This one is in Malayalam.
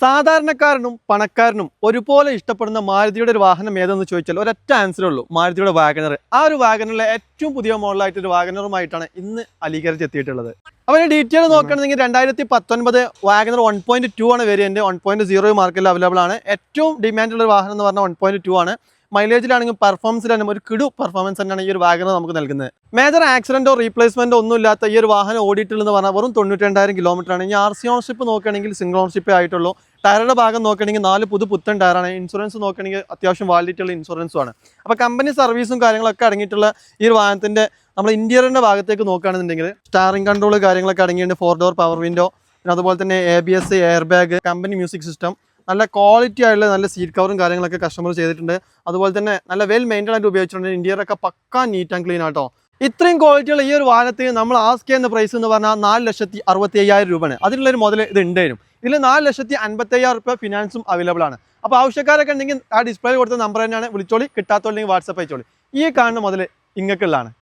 സാധാരണക്കാരനും പണക്കാരനും ഒരുപോലെ ഇഷ്ടപ്പെടുന്ന മാരുതിയുടെ ഒരു വാഹനം ഏതെന്ന് ചോദിച്ചാൽ ഒരൊറ്റ ആൻസറേ ഉള്ളൂ, മാരുതിയുടെ വാഗണർ. ആ ഒരു വാഗണറിലെ ഏറ്റവും പുതിയ മോഡലായിട്ട് ഒരു വാഗണറുമായിട്ടാണ് ഇന്ന് അലിഗറിൽ എത്തിയിട്ടുള്ളത്. അപ്പോൾ ഡീറ്റെയിൽ നോക്കുകയാണെങ്കിൽ 2019 വാഗണർ 1.2 ആണ് വേരിയന്റ്. 1.0 മാർക്കറ്റിൽ അവൈലബിൾ ആണ്. ഏറ്റവും ഡിമാൻഡുള്ള ഒരു വാഹനം എന്ന് പറഞ്ഞാൽ 1.2 ആണ്. മൈലേജിലാണെങ്കിൽ പെർഫോമൻസിലാണെങ്കിൽ ഒരു കിടു പെർഫോമൻസ് തന്നെയാണ് ഈ ഒരു വാഗണർ നമുക്ക് നൽകുന്നത്. മേജർ ആക്സിഡന്റോ റീപ്ലേസ്മെന്റോ ഒന്നും ഇല്ലാത്ത ഈ ഒരു വാഹനം ഓടിയിട്ടുള്ളതെന്ന് പറഞ്ഞാൽ വെറും 92,000 കിലോമീറ്റർ ആണ്. ഇനി RC ഓണർഷിപ്പ് നോക്കുകയാണെങ്കിൽ സിംഗിൾ ഓണർഷിപ്പേ ആയിട്ടുള്ളൂ. ടയറുടെ ഭാഗം നോക്കുകയാണെങ്കിൽ 4 പുത്തൻ ടയറാണ്. ഇൻഷുറൻസ് നോക്കുകയാണെങ്കിൽ അത്യാവശ്യം വാലിഡിറ്റി ഉള്ള ഇൻഷുറൻസും ആണ്. അപ്പോൾ കമ്പനി സർവീസും കാര്യങ്ങളൊക്കെ അടങ്ങിയിട്ടുള്ള ഈ ഒരു വാഹനത്തിന്റെ നമ്മൾ ഇന്റീരിയറിന്റെ ഭാഗത്തേക്ക് നോക്കുകയാണെന്നുണ്ടെങ്കിൽ സ്റ്റാറിംഗ് കൺട്രോൾ കാര്യങ്ങളൊക്കെ അടങ്ങിയിട്ടുണ്ട്. 4 ഡോർ പവർ വിൻഡോ, പിന്നെ അതുപോലെ തന്നെ ABS, air bag, company music system, നല്ല ക്വാളിറ്റി ആയിട്ടുള്ള നല്ല സീറ്റ് കവറും കാര്യങ്ങളൊക്കെ കസ്റ്റമർ ചെയ്തിട്ടുണ്ട്. അതുപോലെ തന്നെ നല്ല വെൽ മെയിൻറ്റൈൻ ആയിട്ട് ഉപയോഗിച്ചിട്ടുണ്ട്. ഇന്റീരിയറൊക്കെ പക്കാ നീറ്റ് ആൻഡ് ക്ലീൻ ആട്ടോ. ഇത്രയും ക്വാളിറ്റിയുള്ള ഈ ഒരു വാഹനത്തിന് നമ്മൾ ആസ്ക് ചെയ്യുന്ന പ്രൈസ് എന്ന് പറഞ്ഞാൽ 4,65,000 രൂപയാണ്. അതിനുള്ളൊരു മുതൽ ഇത് ഉണ്ടായിരുന്നു. ഇതിൽ 4,55,000 രൂപ ഫിനാൻസും അവൈലബിൾ ആണ്. അപ്പോൾ ആവശ്യക്കാരൊക്കെ ഉണ്ടെങ്കിൽ ആ ഡിസ്പ്ലേയിൽ കൊടുത്ത നമ്പർ തന്നെയാണ്, വിളിച്ചോളി. കിട്ടാത്തോളില്ലെങ്കിൽ വാട്സപ്പ് അയച്ചോളി. ഈ കാണുന്ന മുതൽ ഇങ്ങക്കുള്ളതാണ്.